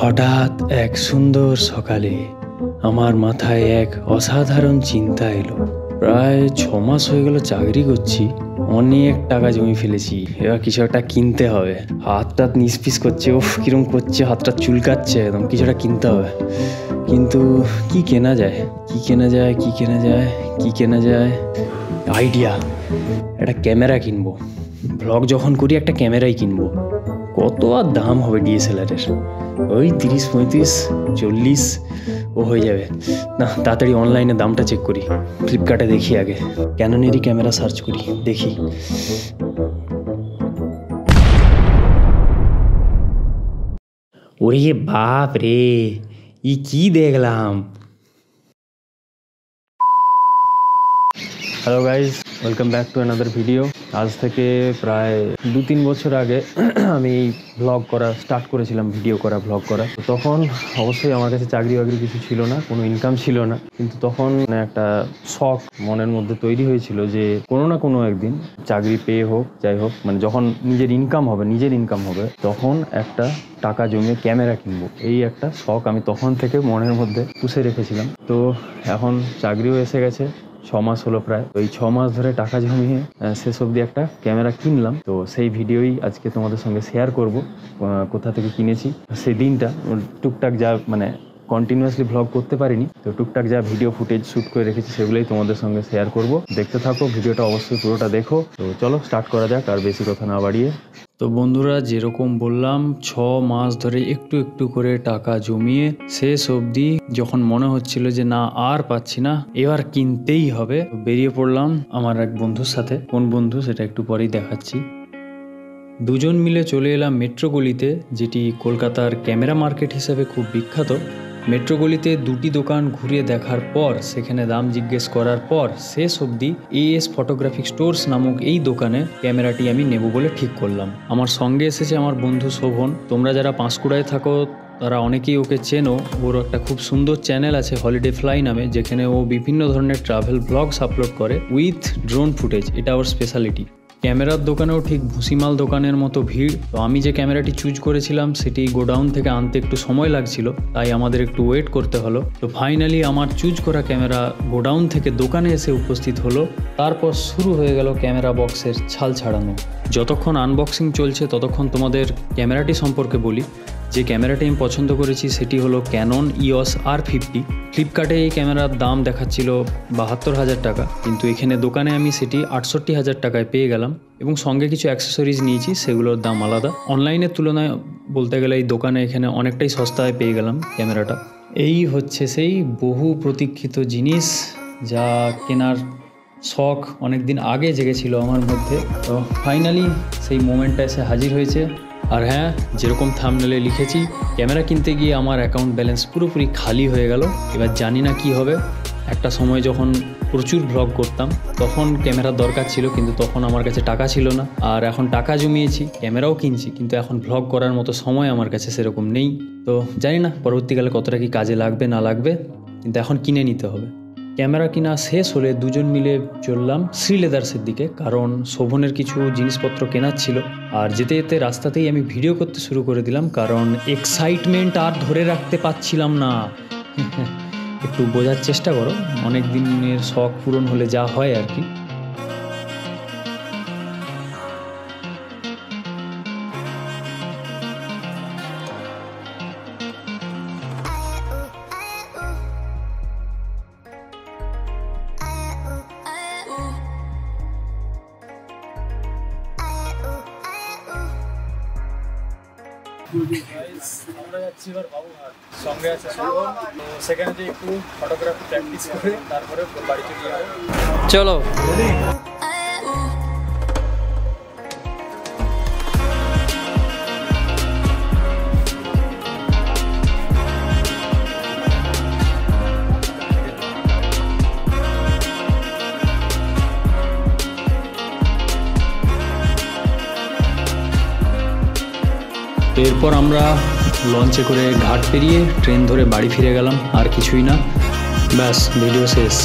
হঠাৎ এক সুন্দর সকালে আমার মাথায় এক অসাধারণ চিন্তা এলো। প্রায় 6 মাস হয়ে গেল চাকরি করছি, অনেক টাকা জমি ফেলেছি, এবার কিছু একটা কিনতে হবে। হাতটা নিস্পিস করছে, কিরম করছে, হাতটা চুলকাচ্ছে একদম, কিছু একটা কিনতে হবে। কিন্তু কি কেনা যায়, কি কেনা যায়, কি কেনা যায়, কি কেনা যায়? আইডিয়া, একটা ক্যামেরা কিনবো। ব্লগ যখন করি একটা ক্যামেরাই কিনবো। কত আর দাম হবে ডিএসএলআরের? ওই 30-35-40 হয়ে যাবে। না, তাড়াতাড়ি অনলাইনে দামটা চেক করি, ফ্লিপকার্টে দেখি আগে। ক্যাননেরই ক্যামেরা সার্চ করি, দেখি। ওরে বাপ রে, কি দেখলাম! Hello guys, welcome back to another video. আজ থেকে প্রায় 2-3 বছর আগে আমি ব্লগ করা স্টার্ট করেছিলাম, ভিডিও করা, ব্লগ করা। তখন অবশ্যই আমার কাছে চাকরি বাকরি কিছু ছিল না, কোনো ইনকাম ছিল না, কিন্তু তখন একটা শখ মনের মধ্যে তৈরি হয়েছিল যে কোনো না কোনো একদিন চাকরি পেয়ে হোক, যাই হোক, মানে যখন নিজের ইনকাম হবে তখন একটা টাকা জমিয়ে ক্যামেরা কিনবো। এই একটা শখ আমি তখন থেকে মনের মধ্যে পুষে রেখেছিলাম। তো এখন চাকরিও এসে গেছে, 6 মাস হলো প্রায়। ওই 6 মাস ধরে টাকা জমিয়ে শেষ অবধি একটা ক্যামেরা কিনলাম। তো সেই ভিডিওই আজকে তোমাদের সঙ্গে শেয়ার করব, কোথা থেকে কিনেছি সেই দিনটা। টুকটাক যা মানে কন্টিনিউয়াসলি ভ্লগ করতে পারিনি, তো টুকটাক যা ভিডিও ফুটেজ শ্যুট করে রেখেছি সেগুলোই তোমাদের সঙ্গে শেয়ার করব। দেখতে থাকো ভিডিওটা, অবশ্যই পুরোটা দেখো। তো চলো স্টার্ট করা যাক, আর বেশি কথা না বাড়িয়ে। তো বন্ধুরা, যেরকম বললাম, 6 মাস ধরে একটু একটু করে টাকা জমিয়ে শেষ অবধি যখন মনে হচ্ছিল যে না আর পাচ্ছি না, এবার কিনতেই হবে, বেরিয়ে পড়লাম আমার এক বন্ধুর সাথে। কোন বন্ধু সেটা একটু পরেই দেখাচ্ছি। দুজন মিলে চলে এলাম মেট্রো গলিতে, যেটি কলকাতার ক্যামেরা মার্কেট হিসেবে খুব বিখ্যাত। মেট্রো গলিতে 2টি দোকান ঘুরিয়ে দেখার পর, সেখানে দাম জিজ্ঞেস করার পর শেষ অবধি এএস ফটোগ্রাফিক স্টোর্স নামক এই দোকানে ক্যামেরাটি আমি নেব বলে ঠিক করলাম। আমার সঙ্গে এসেছে আমার বন্ধু শোভন। তোমরা যারা পাঁশকুড়ায় থাকো তারা অনেকেই ওকে চেনো। ওর একটা খুব সুন্দর চ্যানেল আছে হলিডে ফ্লাই নামে, যেখানে ও বিভিন্ন ধরনের ট্রাভেল ব্লগস আপলোড করে উইথ ড্রোন ফুটেজ। এটা ওর স্পেশালিটি। ক্যামেরার দোকানেও ঠিক ভুসিমাল দোকানের মতো ভিড়। তো আমি যে ক্যামেরাটি চুজ করেছিলাম সেটি গোডাউন থেকে আনতে একটু সময় লাগছিল, তাই আমাদের একটু ওয়েট করতে হলো। তো ফাইনালি আমার চুজ করা ক্যামেরা গোডাউন থেকে দোকানে এসে উপস্থিত হলো। তারপর শুরু হয়ে গেল ক্যামেরা বক্সের ছাল ছাড়ানো। যতক্ষণ আনবক্সিং চলছে ততক্ষণ তোমাদের ক্যামেরাটি সম্পর্কে বলি। যে ক্যামেরাটি আমি পছন্দ করেছি সেটি হলো ক্যানন EOS R50। ফ্লিপকার্টে এই ক্যামেরার দাম দেখাচ্ছিল 72,000 টাকা, কিন্তু এখানে দোকানে আমি সেটি 68,000 টাকায় পেয়ে গেলাম, এবং সঙ্গে কিছু অ্যাক্সেসরিজ নিয়েছি, সেগুলোর দাম আলাদা। অনলাইনের তুলনায় বলতে গেলে এই দোকানে এখানে অনেকটাই সস্তায় পেয়ে গেলাম ক্যামেরাটা। এই হচ্ছে সেই বহু প্রতীক্ষিত জিনিস, যা কেনার শখ অনেক দিন আগে জেগেছিল আমার মধ্যে। তো ফাইনালি সেই মোমেন্টটা এসে হাজির হয়েছে। আর হ্যাঁ, যেরকম থাম্বনেলে লিখেছি, ক্যামেরা কিনতে গিয়ে আমার অ্যাকাউন্ট ব্যালেন্স পুরোপুরি খালি হয়ে গেল। এবার জানি না কি হবে। একটা সময় যখন প্রচুর ভ্লগ করতাম তখন ক্যামেরার দরকার ছিল, কিন্তু তখন আমার কাছে টাকা ছিল না। আর এখন টাকা জমিয়েছি, ক্যামেরাও কিনছি, কিন্তু এখন ভ্লগ করার মতো সময় আমার কাছে সেরকম নেই। তো জানি না পরবর্তীকালে কতটা কি কাজে লাগবে না লাগবে, কিন্তু এখন কিনে নিতে হবে। ক্যামেরা কিনা শেষ হলে দুজন মিলে চললাম শ্রীলেদার্সের দিকে, কারণ শোভনের কিছু জিনিসপত্র কেনার ছিল। আর যেতে যেতে রাস্তাতেই আমি ভিডিও করতে শুরু করে দিলাম, কারণ এক্সাইটমেন্ট আর ধরে রাখতে পারছিলাম না। একটু বোঝার চেষ্টা করো, অনেক দিনের শখ পূরণ হলে যা হয় আর কি। আমরা যাচ্ছি এবার বাবুঘাট, সঙ্গে আছে শোভন। তো সেখানে যে একটু ফটোগ্রাফি প্র্যাকটিস করে তারপরে বাড়ি চলে যাবো। চলো। এরপর আমরা লঞ্চে করে ঘাট পেরিয়ে ট্রেন ধরে বাড়ি ফিরে গেলাম। আর কিছুই না, ব্যাস ভিডিও শেষ।